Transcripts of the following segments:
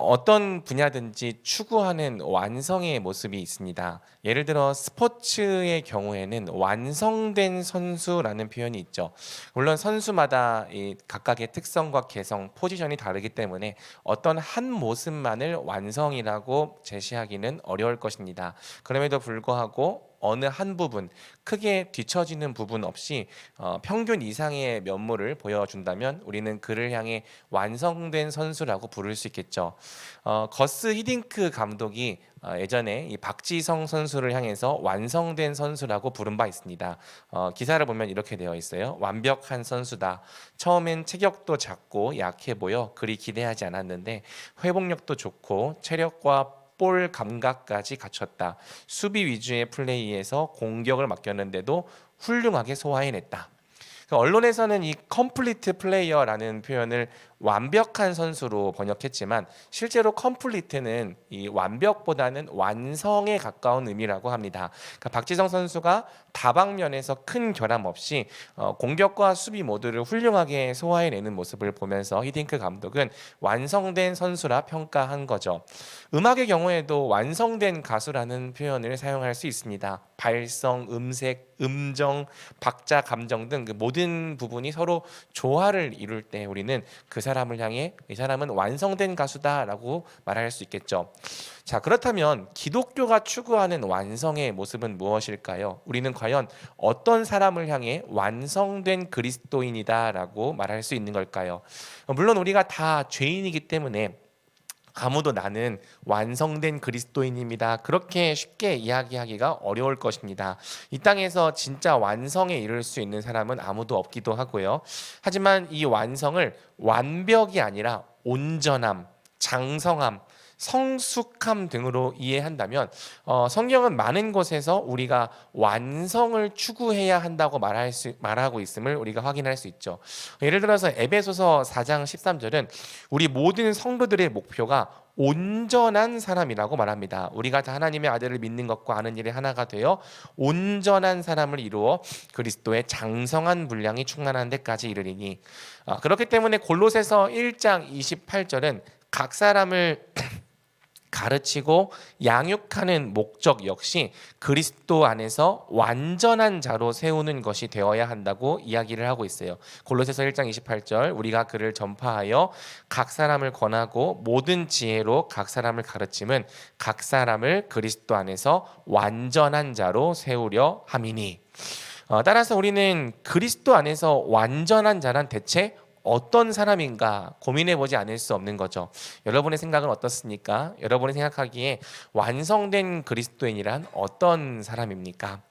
어떤 분야든지 추구하는 완성의 모습이 있습니다. 예를 들어 스포츠의 경우에는 완성된 선수라는 표현이 있죠. 물론 선수마다 이 각각의 특성과 개성, 포지션이 다르기 때문에 어떤 한 모습만을 완성이라고 제시하기는 어려울 것입니다. 그럼에도 불구하고 어느 한 부분, 크게 뒤처지는 부분 없이 평균 이상의 면모를 보여준다면 우리는 그를 향해 완성된 선수라고 부를 수 있겠죠. 거스 히딩크 감독이 예전에 이 박지성 선수를 향해서 완성된 선수라고 부른 바 있습니다. 기사를 보면 이렇게 되어 있어요. 완벽한 선수다. 처음엔 체격도 작고 약해 보여 그리 기대하지 않았는데 회복력도 좋고 체력과 볼 감각까지 갖췄다. 수비 위주의 플레이에서 공격을 맡겼는데도 훌륭하게 소화해냈다. 언론에서는 이 컴플리트 플레이어라는 표현을 완벽한 선수로 번역했지만 실제로 컴플리트는 이 완벽보다는 완성에 가까운 의미라고 합니다. 그러니까 박지성 선수가 다방면에서 큰 결함 없이 공격과 수비 모두를 훌륭하게 소화해내는 모습을 보면서 히딩크 감독은 완성된 선수라 평가한 거죠. 음악의 경우에도 완성된 가수라는 표현을 사용할 수 있습니다. 발성, 음색, 음정, 박자, 감정 등 그 모든 부분이 서로 조화를 이룰 때 우리는 그 사람을 향해 이 사람은 완성된 가수다라고 말할 수 있겠죠. 자, 그렇다면 기독교가 추구하는 완성의 모습은 무엇일까요? 우리는 과연 어떤 사람을 향해 완성된 그리스도인이다라고 말할 수 있는 걸까요? 물론 우리가 다 죄인이기 때문에 아무도 나는 완성된 그리스도인입니다. 그렇게 쉽게 이야기하기가 어려울 것입니다. 이 땅에서 진짜 완성에 이를 수 있는 사람은 아무도 없기도 하고요. 하지만 이 완성을 완벽이 아니라 온전함, 장성함, 성숙함 등으로 이해한다면 성경은 많은 곳에서 우리가 완성을 추구해야 한다고 말하고 있음을 우리가 확인할 수 있죠. 예를 들어서 에베소서 4장 13절은 우리 모든 성도들의 목표가 온전한 사람이라고 말합니다. 우리가 다 하나님의 아들을 믿는 것과 아는 일에 하나가 되어 온전한 사람을 이루어 그리스도의 장성한 분량이 충만한 데까지 이르리니. 그렇기 때문에 골로새서 1장 28절은 각 사람을 가르치고 양육하는 목적 역시 그리스도 안에서 완전한 자로 세우는 것이 되어야 한다고 이야기를 하고 있어요. 골로새서 1장 28절 우리가 그를 전파하여 각 사람을 권하고 모든 지혜로 각 사람을 가르침은 각 사람을 그리스도 안에서 완전한 자로 세우려 함이니. 따라서 우리는 그리스도 안에서 완전한 자란 대체 어떤 사람인가 고민해 보지 않을 수 없는 거죠. 여러분의 생각은 어떻습니까? 여러분이 생각하기에 완성된 그리스도인이란 어떤 사람입니까?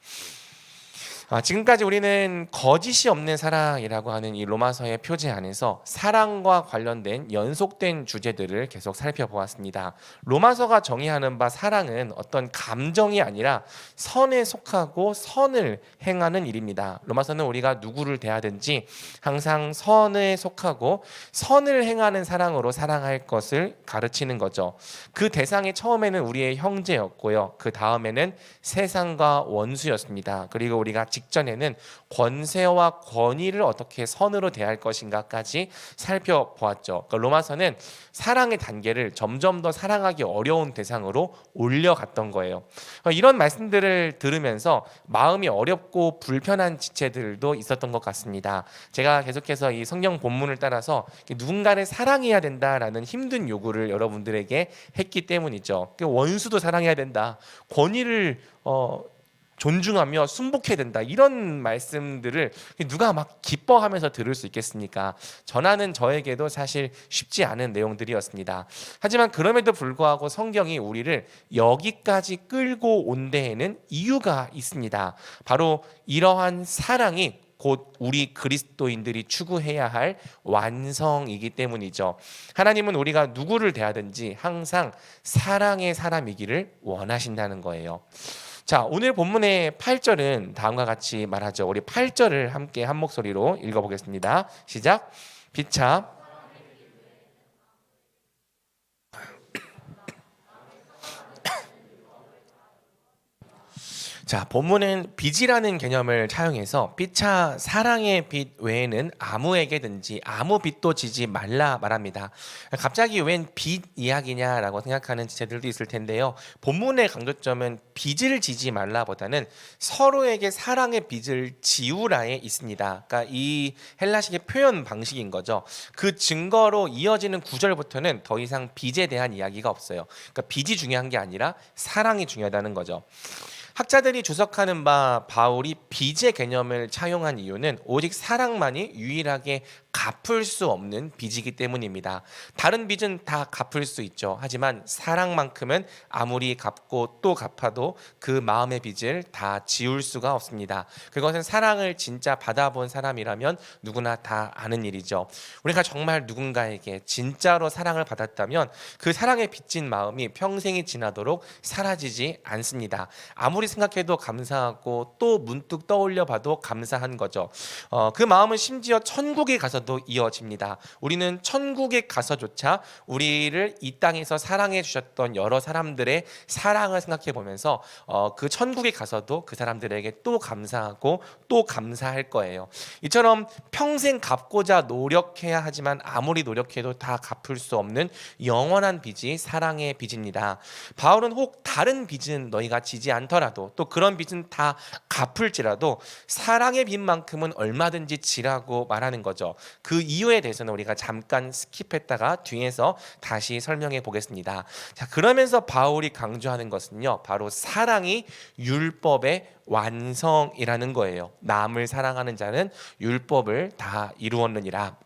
지금까지 우리는 거짓이 없는 사랑이라고 하는 이 로마서의 표제 안에서 사랑과 관련된 연속된 주제들을 계속 살펴보았습니다. 로마서가 정의하는 바 사랑은 어떤 감정이 아니라 선에 속하고 선을 행하는 일입니다. 로마서는 우리가 누구를 대하든지 항상 선에 속하고 선을 행하는 사랑으로 사랑할 것을 가르치는 거죠. 그 대상이 처음에는 우리의 형제였고요. 그 다음에는 세상과 원수였습니다. 그리고 우리가 직전에는 권세와 권위를 어떻게 선으로 대할 것인가까지 살펴보았죠. 그러니까 로마서는 사랑의 단계를 점점 더 사랑하기 어려운 대상으로 올려갔던 거예요. 이런 말씀들을 들으면서 마음이 어렵고 불편한 지체들도 있었던 것 같습니다. 제가 계속해서 이 성경 본문을 따라서 누군가를 사랑해야 된다라는 힘든 요구를 여러분들에게 했기 때문이죠. 원수도 사랑해야 된다. 권위를 존중하며 순복해야 된다. 이런 말씀들을 누가 막 기뻐하면서 들을 수 있겠습니까? 전하는 저에게도 사실 쉽지 않은 내용들이었습니다. 하지만 그럼에도 불구하고 성경이 우리를 여기까지 끌고 온 데에는 이유가 있습니다. 바로 이러한 사랑이 곧 우리 그리스도인들이 추구해야 할 완성이기 때문이죠. 하나님은 우리가 누구를 대하든지 항상 사랑의 사람이기를 원하신다는 거예요. 자, 오늘 본문의 8절은 다음과 같이 말하죠. 우리 8절을 함께 한 목소리로 읽어보겠습니다. 시작. 비참 자, 본문은 빚이라는 개념을 차용해서 삐차 사랑의 빚 외에는 아무에게든지 아무 빚도 지지 말라 말합니다. 갑자기 웬 빚 이야기냐라고 생각하는 지체들도 있을 텐데요. 본문의 강조점은 빚을 지지 말라보다는 서로에게 사랑의 빚을 지우라에 있습니다. 그러니까 이 헬라식의 표현 방식인 거죠. 그 증거로 이어지는 구절부터는 더 이상 빚에 대한 이야기가 없어요. 그러니까 빚이 중요한 게 아니라 사랑이 중요하다는 거죠. 학자들이 주석하는 바 바울이 빚의 개념을 차용한 이유는 오직 사랑만이 유일하게 갚을 수 없는 빚이기 때문입니다. 다른 빚은 다 갚을 수 있죠. 하지만 사랑만큼은 아무리 갚고 또 갚아도 그 마음의 빚을 다 지울 수가 없습니다. 그것은 사랑을 진짜 받아본 사람이라면 누구나 다 아는 일이죠. 우리가 정말 누군가에게 진짜로 사랑을 받았다면 그 사랑에 빚진 마음이 평생이 지나도록 사라지지 않습니다. 아무리 생각해도 감사하고 또 문득 떠올려 봐도 감사한 거죠. 그 마음은 심지어 천국에 가서도 이어집니다. 우리는 천국에 가서조차 우리를 이 땅에서 사랑해 주셨던 여러 사람들의 사랑을 생각해 보면서 그 천국에 가서도 그 사람들에게 또 감사하고 또 감사할 거예요. 이처럼 평생 갚고자 노력해야 하지만 아무리 노력해도 다 갚을 수 없는 영원한 빚이 사랑의 빚입니다. 바울은 혹 다른 빚은 너희가 지지 않더라도 또 그런 빚은 다 갚을지라도 사랑의 빚만큼은 얼마든지 지라고 말하는 거죠. 그 이유에 대해서는 우리가 잠깐 스킵했다가 뒤에서 다시 설명해 보겠습니다. 자, 그러면서 바울이 강조하는 것은요, 바로 사랑이 율법의 완성이라는 거예요. 남을 사랑하는 자는 율법을 다 이루었느니라.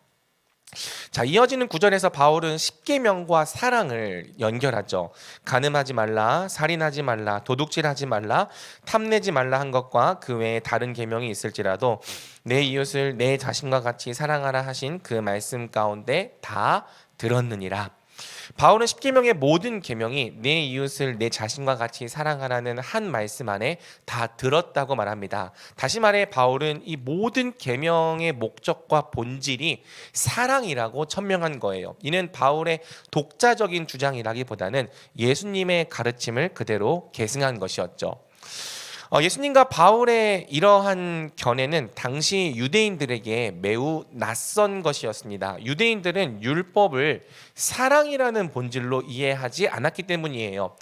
자, 이어지는 구절에서 바울은 십계명과 사랑을 연결하죠. 간음하지 말라, 살인하지 말라, 도둑질하지 말라, 탐내지 말라 한 것과 그 외에 다른 계명이 있을지라도 내 이웃을 내 자신과 같이 사랑하라 하신 그 말씀 가운데 다 들었느니라. 바울은 십계명의 모든 계명이 내 이웃을 내 자신과 같이 사랑하라는 한 말씀 안에 다 들었다고 말합니다. 다시 말해 바울은 이 모든 계명의 목적과 본질이 사랑이라고 천명한 거예요. 이는 바울의 독자적인 주장이라기보다는 예수님의 가르침을 그대로 계승한 것이었죠. 예수님과 바울의 이러한 견해는 당시 유대인들에게 매우 낯선 것이었습니다. 유대인들은 율법을 사랑이라는 본질로 이해하지 않았기 때문이에요.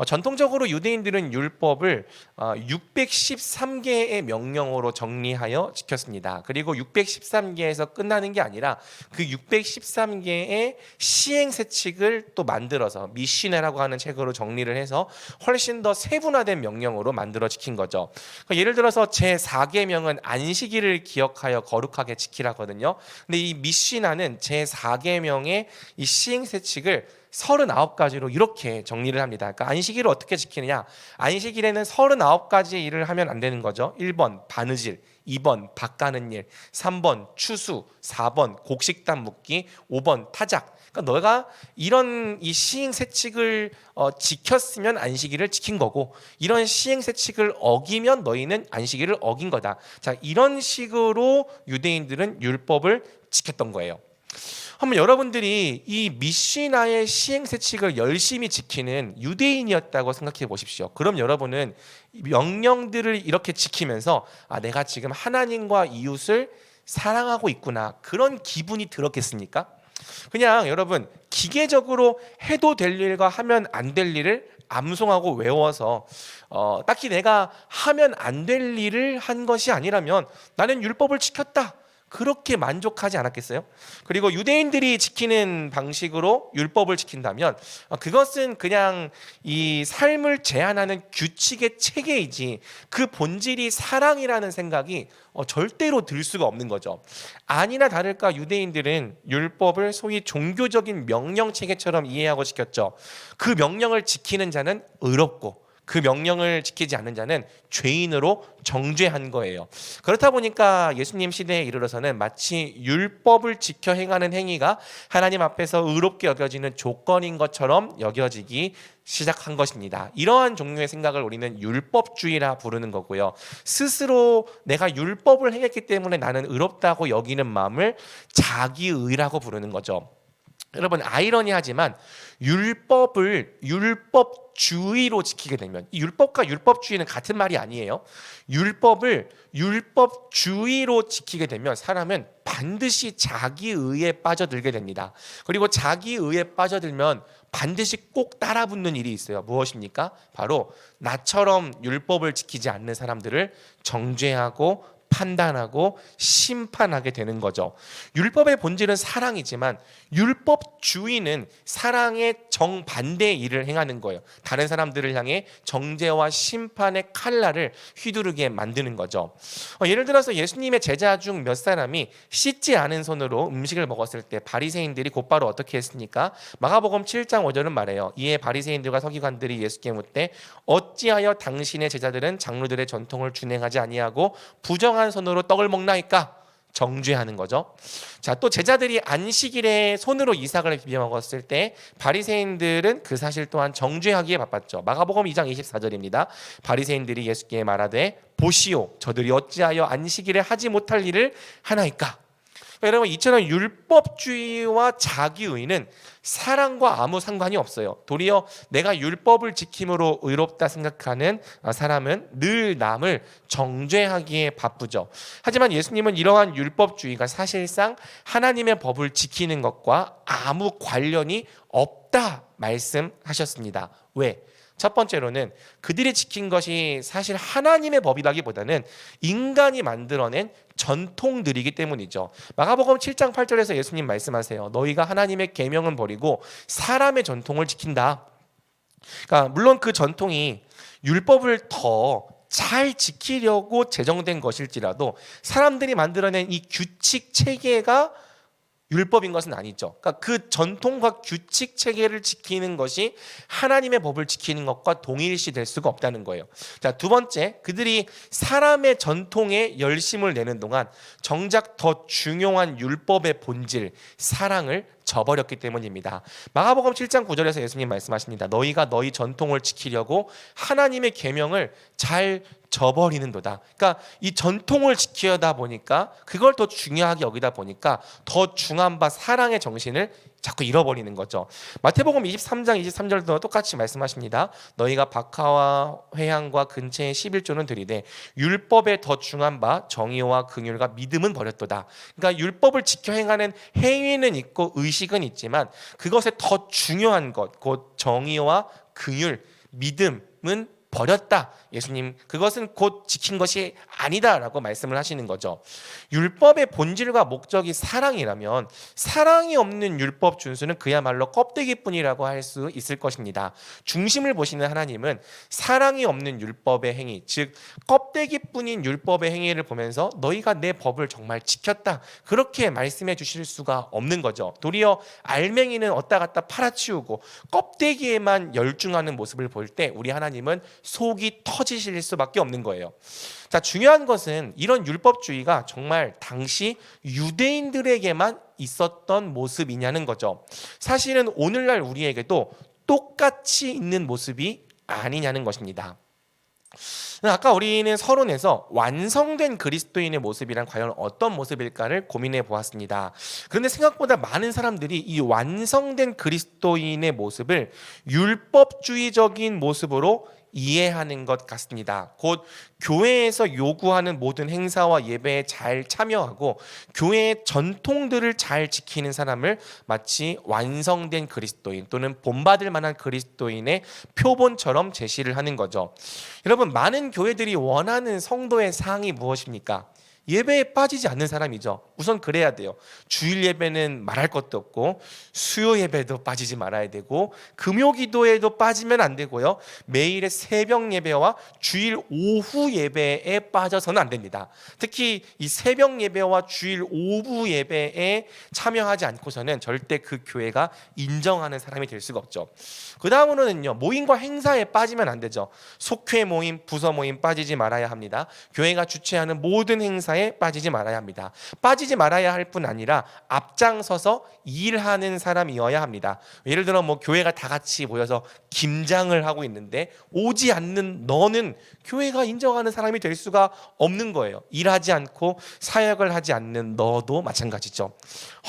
전통적으로 유대인들은 율법을 613개의 명령으로 정리하여 지켰습니다. 그리고 613개에서 끝나는 게 아니라 그 613개의 시행세칙을 또 만들어서 미시네라고 하는 책으로 정리를 해서 훨씬 더 세분화된 명령으로 만들어 지킨 거죠. 예를 들어서 제4계명은 안식일을 기억하여 거룩하게 지키라거든요. 근데 이 미시나는 제4계명의 이 시행세칙을 39가지로 이렇게 정리를 합니다. 그러니까 안식일을 어떻게 지키느냐? 안식일에는 39가지 일을 하면 안 되는 거죠. 1번 바느질, 2번 밭 가는 일, 3번 추수, 4번 곡식단 묶기, 5번 타작. 그러니까 너가 이런 이 시행세칙을 지켰으면 안식일을 지킨 거고, 이런 시행세칙을 어기면 너희는 안식일을 어긴 거다. 자, 이런 식으로 유대인들은 율법을 지켰던 거예요. 한번 여러분들이 이 미시나의 시행세칙을 열심히 지키는 유대인이었다고 생각해 보십시오. 그럼 여러분은 명령들을 이렇게 지키면서 내가 지금 하나님과 이웃을 사랑하고 있구나, 그런 기분이 들었겠습니까? 그냥 여러분 기계적으로 해도 될 일과 하면 안 될 일을 암송하고 외워서 딱히 내가 하면 안 될 일을 한 것이 아니라면 나는 율법을 지켰다, 그렇게 만족하지 않았겠어요? 그리고 유대인들이 지키는 방식으로 율법을 지킨다면 그것은 그냥 이 삶을 제한하는 규칙의 체계이지 그 본질이 사랑이라는 생각이 절대로 들 수가 없는 거죠. 아니나 다를까 유대인들은 율법을 소위 종교적인 명령 체계처럼 이해하고 지켰죠. 그 명령을 지키는 자는 의롭고 그 명령을 지키지 않는 자는 죄인으로 정죄한 거예요. 그렇다 보니까 예수님 시대에 이르러서는 마치 율법을 지켜 행하는 행위가 하나님 앞에서 의롭게 여겨지는 조건인 것처럼 여겨지기 시작한 것입니다. 이러한 종류의 생각을 우리는 율법주의라 부르는 거고요. 스스로 내가 율법을 행했기 때문에 나는 의롭다고 여기는 마음을 자기의라고 부르는 거죠. 여러분 아이러니하지만 율법을 율법주의로 지키게 되면, 이 율법과 율법주의는 같은 말이 아니에요. 율법을 율법주의로 지키게 되면 사람은 반드시 자기의에 빠져들게 됩니다. 그리고 자기의에 빠져들면 반드시 꼭 따라붙는 일이 있어요. 무엇입니까? 바로 나처럼 율법을 지키지 않는 사람들을 정죄하고 판단하고 심판하게 되는 거죠. 율법의 본질은 사랑이지만 율법주의는 사랑의 정반대의 일을 행하는 거예요. 다른 사람들을 향해 정죄와 심판의 칼날을 휘두르게 만드는 거죠. 예를 들어서 예수님의 제자 중 몇 사람이 씻지 않은 손으로 음식을 먹었을 때 바리새인들이 곧바로 어떻게 했습니까? 마가복음 7장 5절은 말해요. 이에 바리새인들과 서기관들이 예수께 묻되 어찌하여 당신의 제자들은 장로들의 전통을 준행하지 아니하고 부정한 손으로 떡을 먹나이까? 정죄하는 거죠. 자, 또 제자들이 안식일에 손으로 이삭을 비벼 먹었을 때 바리새인들은 그 사실 또한 정죄하기에 바빴죠. 마가복음 2장 24절입니다. 바리새인들이 예수께 말하되 보시오, 저들이 어찌하여 안식일에 하지 못할 일을 하나이까? 여러분, 이처럼 율법주의와 자기의는 사랑과 아무 상관이 없어요. 도리어 내가 율법을 지킴으로 의롭다 생각하는 사람은 늘 남을 정죄하기에 바쁘죠. 하지만 예수님은 이러한 율법주의가 사실상 하나님의 법을 지키는 것과 아무 관련이 없다 말씀하셨습니다. 왜? 첫 번째로는 그들이 지킨 것이 사실 하나님의 법이라기보다는 인간이 만들어낸 전통들이기 때문이죠. 마가복음 7장 8절에서 예수님 말씀하세요. 너희가 하나님의 계명은 버리고 사람의 전통을 지킨다. 그러니까 물론 그 전통이 율법을 더 잘 지키려고 제정된 것일지라도 사람들이 만들어낸 이 규칙 체계가 율법인 것은 아니죠. 그러니까 그 전통과 규칙 체계를 지키는 것이 하나님의 법을 지키는 것과 동일시될 수가 없다는 거예요. 자, 두 번째, 그들이 사람의 전통에 열심을 내는 동안 정작 더 중요한 율법의 본질, 사랑을 저버렸기 때문입니다. 마가복음 7장 9절에서 예수님 말씀하십니다. 너희가 너희 전통을 지키려고 하나님의 계명을 잘 저버리는도다. 그러니까 이 전통을 지키다 보니까 그걸 더 중요하게 여기다 보니까 더 중한 바 사랑의 정신을 자꾸 잃어버리는 거죠. 마태복음 23장 23절도 똑같이 말씀하십니다. 너희가 박하와 회향과 근처의 11조는 드리되 율법에 더 중한 바 정의와 긍휼과 믿음은 버렸도다. 그러니까 율법을 지켜 행하는 행위는 있고 의식은 있지만 그것에 더 중요한 것, 곧 정의와 긍휼, 믿음은 버렸다. 예수님 그것은 곧 지킨 것이 아니다라고 말씀을 하시는 거죠. 율법의 본질과 목적이 사랑이라면 사랑이 없는 율법 준수는 그야말로 껍데기뿐이라고 할 수 있을 것입니다. 중심을 보시는 하나님은 사랑이 없는 율법의 행위, 즉 껍데기뿐인 율법의 행위를 보면서 너희가 내 법을 정말 지켰다 그렇게 말씀해 주실 수가 없는 거죠. 도리어 알맹이는 어디다 갖다 팔아치우고 껍데기에만 열중하는 모습을 볼 때 우리 하나님은 속이 터지실 수밖에 없는 거예요. 자, 중요한 것은 이런 율법주의가 정말 당시 유대인들에게만 있었던 모습이냐는 거죠. 사실은 오늘날 우리에게도 똑같이 있는 모습이 아니냐는 것입니다. 아까 우리는 서론에서 완성된 그리스도인의 모습이란 과연 어떤 모습일까를 고민해 보았습니다. 그런데 생각보다 많은 사람들이 이 완성된 그리스도인의 모습을 율법주의적인 모습으로 이해하는 것 같습니다. 곧 교회에서 요구하는 모든 행사와 예배에 잘 참여하고 교회의 전통들을 잘 지키는 사람을 마치 완성된 그리스도인 또는 본받을 만한 그리스도인의 표본처럼 제시를 하는 거죠. 여러분, 많은 교회들이 원하는 성도의 상이 무엇입니까? 예배에 빠지지 않는 사람이죠. 우선 그래야 돼요. 주일 예배는 말할 것도 없고 수요 예배도 빠지지 말아야 되고 금요 기도에도 빠지면 안 되고요. 매일의 새벽 예배와 주일 오후 예배에 빠져서는 안 됩니다. 특히 이 새벽 예배와 주일 오후 예배에 참여하지 않고서는 절대 그 교회가 인정하는 사람이 될 수가 없죠. 그 다음으로는요, 모임과 행사에 빠지면 안 되죠. 속회 모임, 부서 모임 빠지지 말아야 합니다. 교회가 주최하는 모든 행사 봉사에 빠지지 말아야 합니다. 빠지지 말아야 할 뿐 아니라 앞장서서 일하는 사람이어야 합니다. 예를 들어 뭐 교회가 다 같이 모여서 김장을 하고 있는데 오지 않는 너는 교회가 인정하는 사람이 될 수가 없는 거예요. 일하지 않고 사역을 하지 않는 너도 마찬가지죠.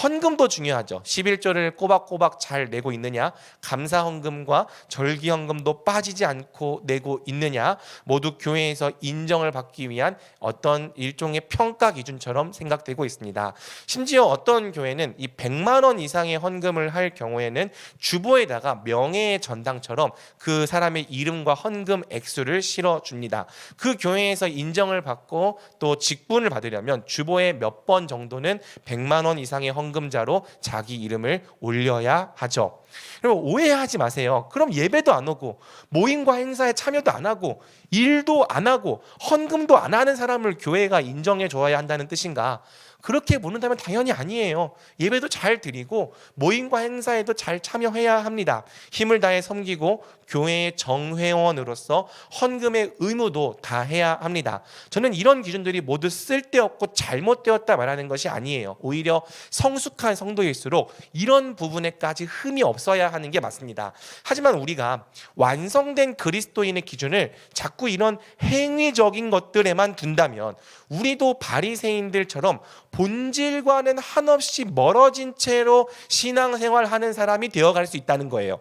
헌금도 중요하죠. 11조를 꼬박꼬박 잘 내고 있느냐, 감사 헌금과 절기 헌금도 빠지지 않고 내고 있느냐, 모두 교회에서 인정을 받기 위한 어떤 일종의 평가 기준처럼 생각되고 있습니다. 심지어 어떤 교회는 이 100만 원 이상의 헌금을 할 경우에는 주보에다가 명예의 전당처럼 그 사람의 이름과 헌금 액수를 실어줍니다. 그 교회에서 인정을 받고 또 직분을 받으려면 주보에 몇 번 정도는 100만 원 이상의 헌금자로 자기 이름을 올려야 하죠. 여러분 오해하지 마세요. 그럼 예배도 안 오고 모임과 행사에 참여도 안 하고 일도 안 하고 헌금도 안 하는 사람을 교회가 인정해 줘야 한다는 뜻인가? 그렇게 묻는다면 당연히 아니에요. 예배도 잘 드리고 모임과 행사에도 잘 참여해야 합니다. 힘을 다해 섬기고 교회의 정회원으로서 헌금의 의무도 다 해야 합니다. 저는 이런 기준들이 모두 쓸데없고 잘못되었다 말하는 것이 아니에요. 오히려 성숙한 성도일수록 이런 부분에까지 흠이 없어야 하는 게 맞습니다. 하지만 우리가 완성된 그리스도인의 기준을 자꾸 이런 행위적인 것들에만 둔다면 우리도 바리새인들처럼 본질과는 한없이 멀어진 채로 신앙생활하는 사람이 되어갈 수 있다는 거예요.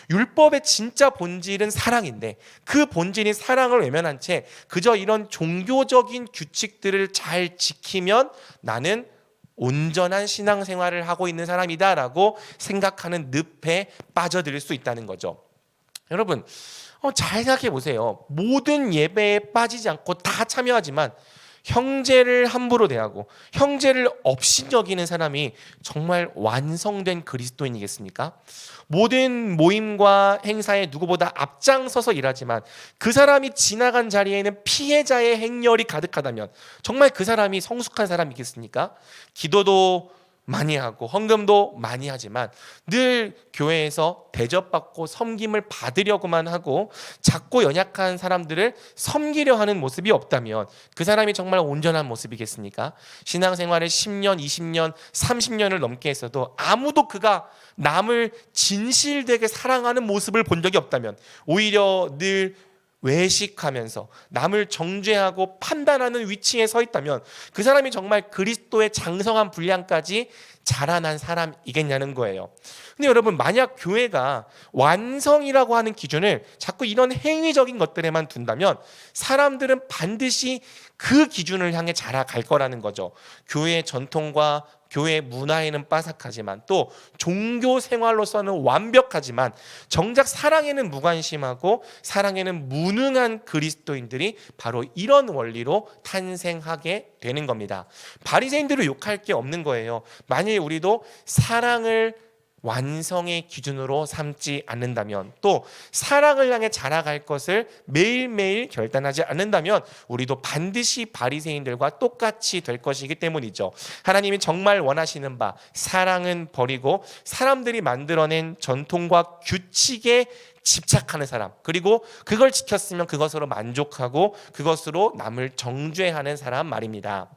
율법의 진짜 본질은 사랑인데 그 본질인 사랑을 외면한 채 그저 이런 종교적인 규칙들을 잘 지키면 나는 온전한 신앙생활을 하고 있는 사람이다라고 생각하는 늪에 빠져들 수 있다는 거죠. 여러분 잘 생각해 보세요. 모든 예배에 빠지지 않고 다 참여하지만 형제를 함부로 대하고 형제를 없이 여기는 사람이 정말 완성된 그리스도인이겠습니까? 모든 모임과 행사에 누구보다 앞장서서 일하지만 그 사람이 지나간 자리에는 피해자의 행렬이 가득하다면 정말 그 사람이 성숙한 사람이겠습니까? 기도도 많이 하고 헌금도 많이 하지만 늘 교회에서 대접받고 섬김을 받으려고만 하고 작고 연약한 사람들을 섬기려 하는 모습이 없다면 그 사람이 정말 온전한 모습이겠습니까? 신앙생활을 10년, 20년, 30년을 넘게 했어도 아무도 그가 남을 진실되게 사랑하는 모습을 본 적이 없다면 오히려 늘 외식하면서 남을 정죄하고 판단하는 위치에 서 있다면 그 사람이 정말 그리스도의 장성한 분량까지 자라난 사람이겠냐는 거예요. 근데 여러분 만약 교회가 완성이라고 하는 기준을 자꾸 이런 행위적인 것들에만 둔다면 사람들은 반드시 그 기준을 향해 자라갈 거라는 거죠. 교회의 전통과 교회 문화에는 빠삭하지만 또 종교 생활로서는 완벽하지만 정작 사랑에는 무관심하고 사랑에는 무능한 그리스도인들이 바로 이런 원리로 탄생하게 되는 겁니다. 바리새인들을 욕할 게 없는 거예요. 만일 우리도 사랑을 완성의 기준으로 삼지 않는다면 또 사랑을 향해 자라갈 것을 매일매일 결단하지 않는다면 우리도 반드시 바리새인들과 똑같이 될 것이기 때문이죠. 하나님이 정말 원하시는 바 사랑은 버리고 사람들이 만들어낸 전통과 규칙에 집착하는 사람, 그리고 그걸 지켰으면 그것으로 만족하고 그것으로 남을 정죄하는 사람 말입니다.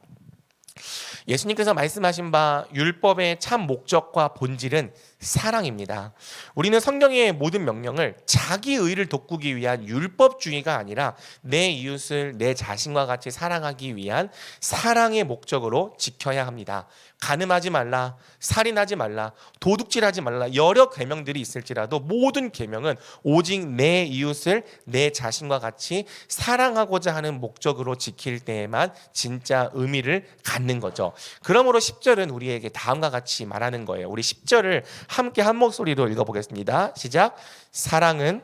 예수님께서 말씀하신 바 율법의 참 목적과 본질은 사랑입니다. 우리는 성경의 모든 명령을 자기 의를 돋구기 위한 율법주의가 아니라 내 이웃을 내 자신과 같이 사랑하기 위한 사랑의 목적으로 지켜야 합니다. 간음하지 말라, 살인하지 말라, 도둑질하지 말라 여러 계명들이 있을지라도 모든 계명은 오직 내 이웃을 내 자신과 같이 사랑하고자 하는 목적으로 지킬 때에만 진짜 의미를 갖는 거죠. 그러므로 10절은 우리에게 다음과 같이 말하는 거예요. 우리 10절을 함께 한 목소리로 읽어보겠습니다. 시작. 사랑은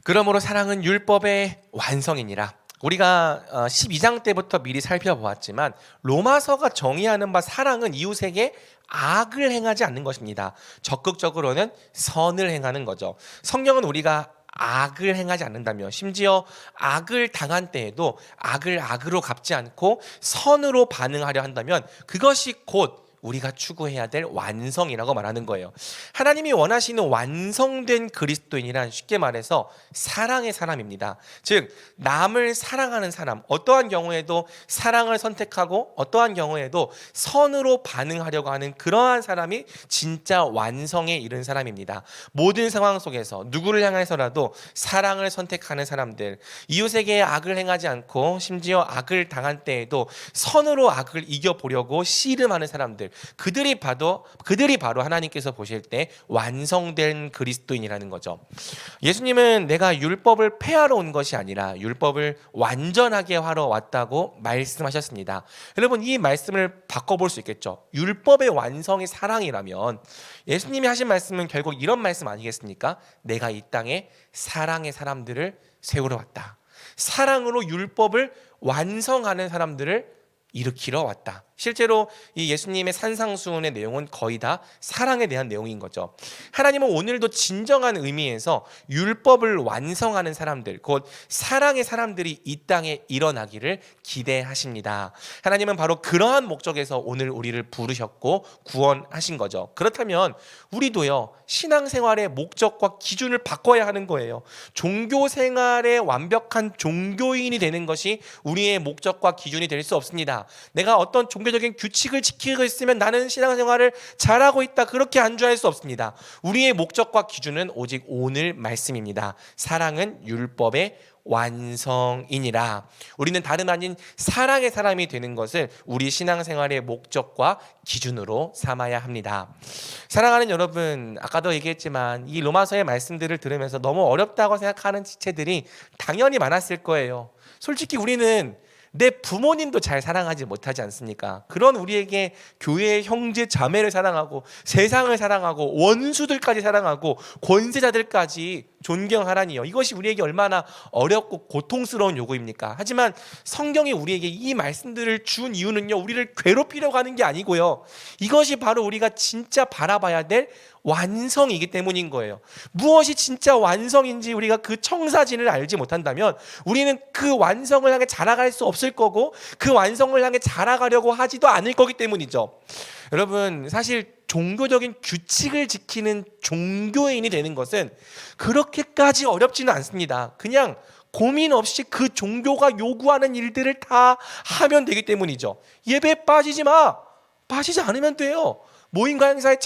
그러므로 사랑은 율법의 완성이니라. 우리가 12장 때부터 미리 살펴보았지만 로마서가 정의하는 바 사랑은 이웃에게 악을 행하지 않는 것입니다. 적극적으로는 선을 행하는 거죠. 성경은 우리가 악을 행하지 않는다며 심지어 악을 당한 때에도 악을 악으로 갚지 않고 선으로 반응하려 한다면 그것이 곧 우리가 추구해야 될 완성이라고 말하는 거예요. 하나님이 원하시는 완성된 그리스도인이란 쉽게 말해서 사랑의 사람입니다. 즉 남을 사랑하는 사람, 어떠한 경우에도 사랑을 선택하고 어떠한 경우에도 선으로 반응하려고 하는 그러한 사람이 진짜 완성에 이른 사람입니다. 모든 상황 속에서 누구를 향해서라도 사랑을 선택하는 사람들, 이웃에게 악을 행하지 않고 심지어 악을 당한 때에도 선으로 악을 이겨보려고 씨름하는 사람들, 그들이 바로 하나님께서 보실 때 완성된 그리스도인이라는 거죠. 예수님은 내가 율법을 폐하러 온 것이 아니라 율법을 완전하게 하러 왔다고 말씀하셨습니다. 여러분, 이 말씀을 바꿔볼 수 있겠죠. 율법의 완성이 사랑이라면 예수님이 하신 말씀은 결국 이런 말씀 아니겠습니까? 내가 이 땅에 사랑의 사람들을 세우러 왔다. 사랑으로 율법을 완성하는 사람들을 일으키러 왔다. 실제로 이 예수님의 산상수훈의 내용은 거의 다 사랑에 대한 내용인 거죠. 하나님은 오늘도 진정한 의미에서 율법을 완성하는 사람들, 곧 사랑의 사람들이 이 땅에 일어나기를 기대하십니다. 하나님은 바로 그러한 목적에서 오늘 우리를 부르셨고 구원하신 거죠. 그렇다면 우리도요, 신앙생활의 목적과 기준을 바꿔야 하는 거예요. 종교생활의 완벽한 종교인이 되는 것이 우리의 목적과 기준이 될 수 없습니다. 내가 어떤 종교적인 규칙을 지키고 있으면 나는 신앙생활을 잘하고 있다, 그렇게 안주할 수 없습니다. 우리의 목적과 기준은 오직 오늘 말씀입니다. 사랑은 율법의 완성이니라. 우리는 다름 아닌 사랑의 사람이 되는 것을 우리 신앙생활의 목적과 기준으로 삼아야 합니다. 사랑하는 여러분, 아까도 얘기했지만 이 로마서의 말씀들을 들으면서 너무 어렵다고 생각하는 지체들이 당연히 많았을 거예요. 솔직히 우리는 내 부모님도 잘 사랑하지 못하지 않습니까? 그런 우리에게 교회의 형제 자매를 사랑하고 세상을 사랑하고 원수들까지 사랑하고 권세자들까지 존경하라니요. 이것이 우리에게 얼마나 어렵고 고통스러운 요구입니까? 하지만 성경이 우리에게 이 말씀들을 준 이유는요, 우리를 괴롭히려고 하는 게 아니고요, 이것이 바로 우리가 진짜 바라봐야 될 완성이기 때문인 거예요. 무엇이 진짜 완성인지 우리가 그 청사진을 알지 못한다면 우리는 그 완성을 향해 자라갈 수 없을 거고 그 완성을 향해 자라가려고 하지도 않을 거기 때문이죠. 여러분, 사실 종교적인 규칙을 지키는 종교인이 되는 것은 그렇게까지 어렵지는 않습니다. 그냥 고민 없이 그 종교가 요구하는 일들을 다 하면 되기 때문이죠. 예배에 빠지지 마. 빠지지 않으면 돼요. 모임과 행사에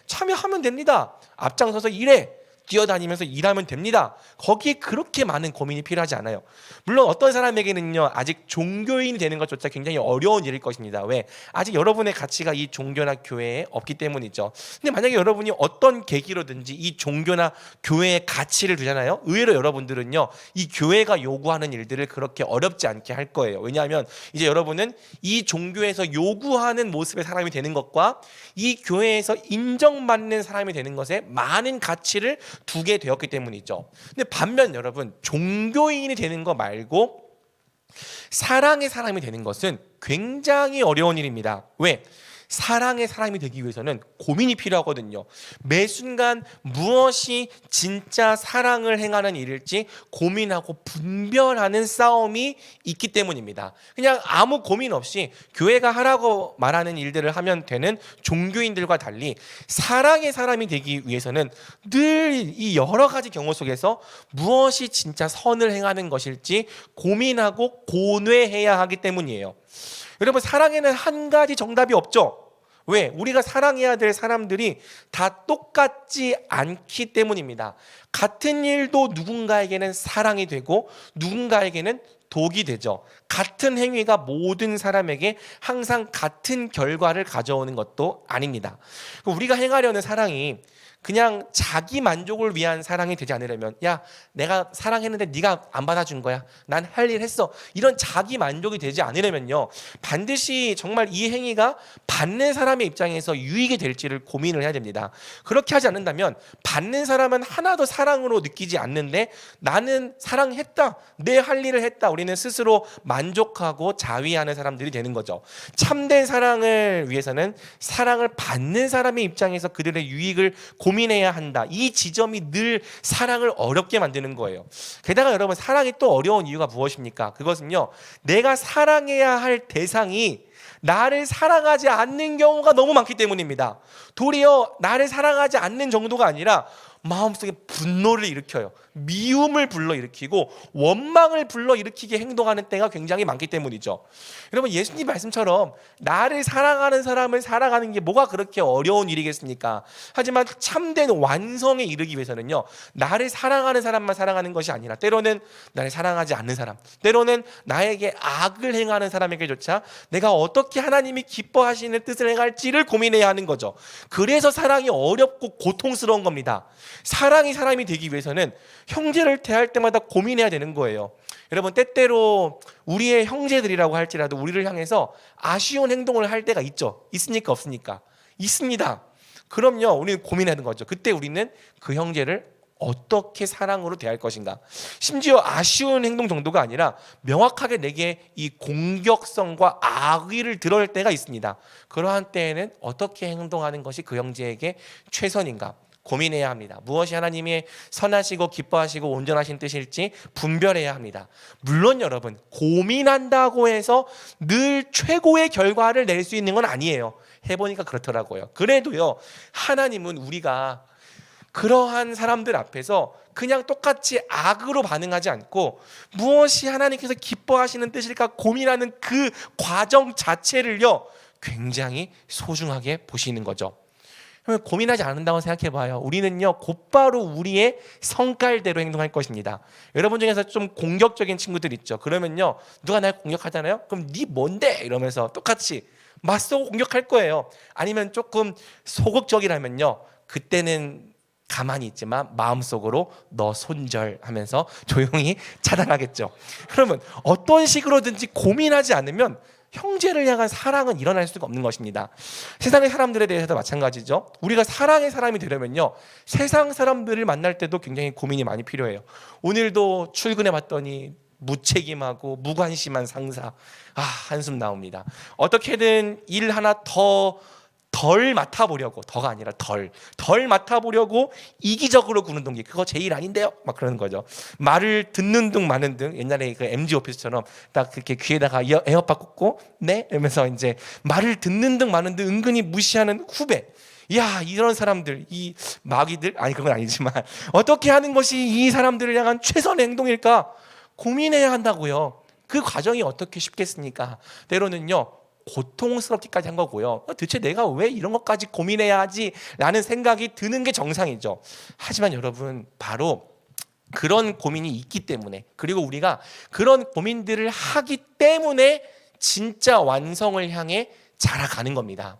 참여하면 됩니다. 앞장서서 일해. 뛰어다니면서 일하면 됩니다. 거기에 그렇게 많은 고민이 필요하지 않아요. 물론 어떤 사람에게는요, 아직 종교인이 되는 것조차 굉장히 어려운 일일 것입니다. 왜? 아직 여러분의 가치가 이 종교나 교회에 없기 때문이죠. 근데 만약에 여러분이 어떤 계기로든지 이 종교나 교회에 가치를 두잖아요, 의외로 여러분들은요, 이 교회가 요구하는 일들을 그렇게 어렵지 않게 할 거예요. 왜냐하면 이제 여러분은 이 종교에서 요구하는 모습의 사람이 되는 것과 이 교회에서 인정받는 사람이 되는 것에 많은 가치를 두게 되었기 때문이죠. 근데 반면 여러분, 종교인이 되는 거 말고 사랑의 사람이 되는 것은 굉장히 어려운 일입니다. 왜? 사랑의 사람이 되기 위해서는 고민이 필요하거든요. 매 순간 무엇이 진짜 사랑을 행하는 일일지 고민하고 분별하는 싸움이 있기 때문입니다. 그냥 아무 고민 없이 교회가 하라고 말하는 일들을 하면 되는 종교인들과 달리 사랑의 사람이 되기 위해서는 늘 이 여러 가지 경우 속에서 무엇이 진짜 선을 행하는 것일지 고민하고 고뇌해야 하기 때문이에요. 여러분, 사랑에는 한 가지 정답이 없죠. 왜? 우리가 사랑해야 될 사람들이 다 똑같지 않기 때문입니다. 같은 일도 누군가에게는 사랑이 되고 누군가에게는 독이 되죠. 같은 행위가 모든 사람에게 항상 같은 결과를 가져오는 것도 아닙니다. 우리가 행하려는 사랑이 그냥 자기 만족을 위한 사랑이 되지 않으려면, 야, 내가 사랑했는데 네가 안 받아준 거야, 난 할 일 했어, 이런 자기 만족이 되지 않으려면요, 반드시 정말 이 행위가 받는 사람의 입장에서 유익이 될지를 고민을 해야 됩니다. 그렇게 하지 않는다면 받는 사람은 하나도 사랑으로 느끼지 않는데 나는 사랑했다, 내 할 일을 했다, 우리는 스스로 만족하고 자위하는 사람들이 되는 거죠. 참된 사랑을 위해서는 사랑을 받는 사람의 입장에서 그들의 유익을 고민해야 한다. 이 지점이 늘 사랑을 어렵게 만드는 거예요. 게다가 여러분, 사랑이 또 어려운 이유가 무엇입니까? 그것은요, 내가 사랑해야 할 대상이 나를 사랑하지 않는 경우가 너무 많기 때문입니다. 도리어 나를 사랑하지 않는 정도가 아니라 마음속에 분노를 일으켜요. 미움을 불러일으키고 원망을 불러일으키게 행동하는 때가 굉장히 많기 때문이죠. 여러분, 예수님 말씀처럼 나를 사랑하는 사람을 사랑하는 게 뭐가 그렇게 어려운 일이겠습니까? 하지만 참된 완성에 이르기 위해서는요, 나를 사랑하는 사람만 사랑하는 것이 아니라 때로는 나를 사랑하지 않는 사람, 때로는 나에게 악을 행하는 사람에게조차 내가 어떻게 하나님이 기뻐하시는 뜻을 행할지를 고민해야 하는 거죠. 그래서 사랑이 어렵고 고통스러운 겁니다. 사랑이 사람이 되기 위해서는 형제를 대할 때마다 고민해야 되는 거예요. 여러분, 때때로 우리의 형제들이라고 할지라도 우리를 향해서 아쉬운 행동을 할 때가 있죠. 있습니까? 없습니까? 있습니다. 그럼요, 우리는 고민하는 거죠. 그때 우리는 그 형제를 어떻게 사랑으로 대할 것인가. 심지어 아쉬운 행동 정도가 아니라 명확하게 내게 이 공격성과 악의를 드러낼 때가 있습니다. 그러한 때에는 어떻게 행동하는 것이 그 형제에게 최선인가 고민해야 합니다. 무엇이 하나님의 선하시고 기뻐하시고 온전하신 뜻일지 분별해야 합니다. 물론 여러분, 고민한다고 해서 늘 최고의 결과를 낼 수 있는 건 아니에요. 해보니까 그렇더라고요. 그래도요, 하나님은 우리가 그러한 사람들 앞에서 그냥 똑같이 악으로 반응하지 않고 무엇이 하나님께서 기뻐하시는 뜻일까 고민하는 그 과정 자체를요, 굉장히 소중하게 보시는 거죠. 고민하지 않는다고 생각해봐요. 우리는요, 곧바로 우리의 성깔대로 행동할 것입니다. 여러분 중에서 좀 공격적인 친구들 있죠. 그러면요, 누가 날 공격하잖아요. 그럼 네 뭔데? 이러면서 똑같이 맞서고 공격할 거예요. 아니면 조금 소극적이라면요, 그때는 가만히 있지만 마음속으로 너 손절하면서 조용히 차단하겠죠. 그러면 어떤 식으로든지 고민하지 않으면 형제를 향한 사랑은 일어날 수가 없는 것입니다. 세상의 사람들에 대해서도 마찬가지죠. 우리가 사랑의 사람이 되려면요, 세상 사람들을 만날 때도 굉장히 고민이 많이 필요해요. 오늘도 출근해 봤더니 무책임하고 무관심한 상사, 한숨 나옵니다. 어떻게든 일 하나 덜 맡아보려고, 더가 아니라 덜 맡아보려고 이기적으로 구는 동기, 그거 제 일 아닌데요? 막 그러는 거죠. 말을 듣는 둥 마는 둥, 옛날에 그 MG 오피스처럼 딱 그렇게 귀에다가 에어팟 꽂고 네? 이러면서 이제 말을 듣는 둥 마는 둥 은근히 무시하는 후배. 야, 이런 사람들, 이 마귀들, 아니 그건 아니지만 어떻게 하는 것이 이 사람들을 향한 최선의 행동일까 고민해야 한다고요. 그 과정이 어떻게 쉽겠습니까? 때로는요, 고통스럽기까지 한 거고요. 대체 내가 왜 이런 것까지 고민해야 하지? 라는 생각이 드는 게 정상이죠. 하지만 여러분, 바로 그런 고민이 있기 때문에, 그리고 우리가 그런 고민들을 하기 때문에 진짜 완성을 향해 자라가는 겁니다.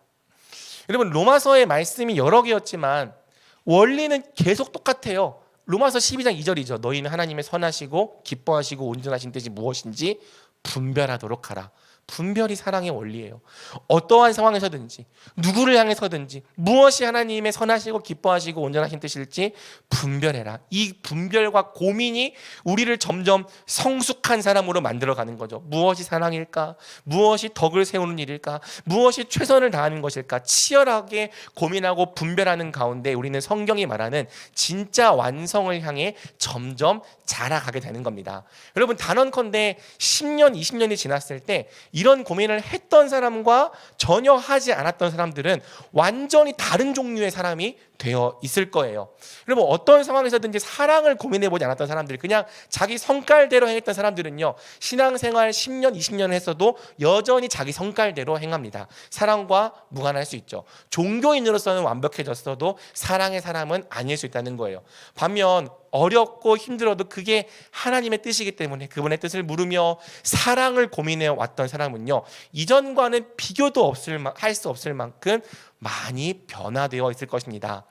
여러분, 로마서의 말씀이 여러 개였지만 원리는 계속 똑같아요. 로마서 12장 2절이죠. 너희는 하나님의 선하시고 기뻐하시고 온전하신 뜻이 무엇인지 분별하도록 하라. 분별이 사랑의 원리예요. 어떠한 상황에서든지 누구를 향해서든지 무엇이 하나님의 선하시고 기뻐하시고 온전하신 뜻일지 분별해라. 이 분별과 고민이 우리를 점점 성숙한 사람으로 만들어가는 거죠. 무엇이 사랑일까? 무엇이 덕을 세우는 일일까? 무엇이 최선을 다하는 것일까? 치열하게 고민하고 분별하는 가운데 우리는 성경이 말하는 진짜 완성을 향해 점점 자라가게 되는 겁니다. 여러분, 단언컨대 10년, 20년이 지났을 때 이런 고민을 했던 사람과 전혀 하지 않았던 사람들은 완전히 다른 종류의 사람이 되어 있을 거예요. 여러분, 어떤 상황에서든지 사랑을 고민해보지 않았던 사람들, 그냥 자기 성깔대로 행했던 사람들은요, 신앙생활 10년, 20년 했어도 여전히 자기 성깔대로 행합니다. 사랑과 무관할 수 있죠. 종교인으로서는 완벽해졌어도 사랑의 사람은 아닐 수 있다는 거예요. 반면 어렵고 힘들어도 그게 하나님의 뜻이기 때문에 그분의 뜻을 물으며 사랑을 고민해 왔던 사람은요, 이전과는 비교도 할 수 없을 만큼 많이 변화되어 있을 것입니다.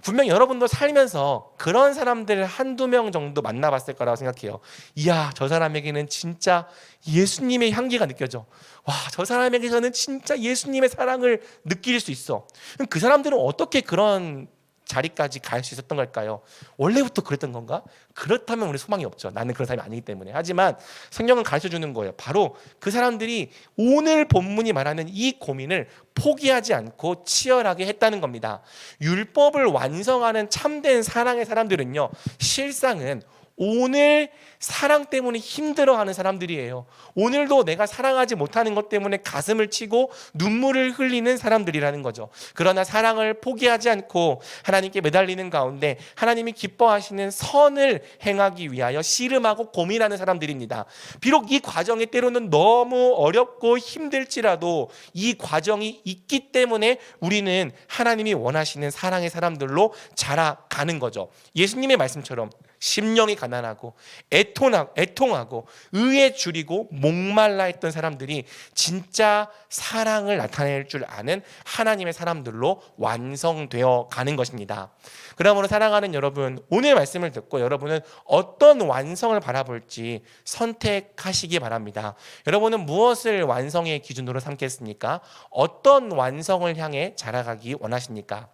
분명 여러분도 살면서 그런 사람들 한두 명 정도 만나봤을 거라고 생각해요. 이야, 저 사람에게는 진짜 예수님의 향기가 느껴져. 와, 저 사람에게서는 진짜 예수님의 사랑을 느낄 수 있어. 그럼 그 사람들은 어떻게 그런 자리까지 갈 수 있었던 걸까요? 원래부터 그랬던 건가? 그렇다면 우리 소망이 없죠. 나는 그런 사람이 아니기 때문에. 하지만 성경은 가르쳐주는 거예요. 바로 그 사람들이 오늘 본문이 말하는 이 고민을 포기하지 않고 치열하게 했다는 겁니다. 율법을 완성하는 참된 사랑의 사람들은요, 실상은 오늘 사랑 때문에 힘들어하는 사람들이에요. 오늘도 내가 사랑하지 못하는 것 때문에 가슴을 치고 눈물을 흘리는 사람들이라는 거죠. 그러나 사랑을 포기하지 않고 하나님께 매달리는 가운데 하나님이 기뻐하시는 선을 행하기 위하여 씨름하고 고민하는 사람들입니다. 비록 이 과정이 때로는 너무 어렵고 힘들지라도 이 과정이 있기 때문에 우리는 하나님이 원하시는 사랑의 사람들로 자라가는 거죠. 예수님의 말씀처럼 심령이 가난하고 애통하고 의에 줄이고 목말라 했던 사람들이 진짜 사랑을 나타낼 줄 아는 하나님의 사람들로 완성되어 가는 것입니다. 그러므로 사랑하는 여러분, 오늘 말씀을 듣고 여러분은 어떤 완성을 바라볼지 선택하시기 바랍니다. 여러분은 무엇을 완성의 기준으로 삼겠습니까? 어떤 완성을 향해 자라가기 원하십니까?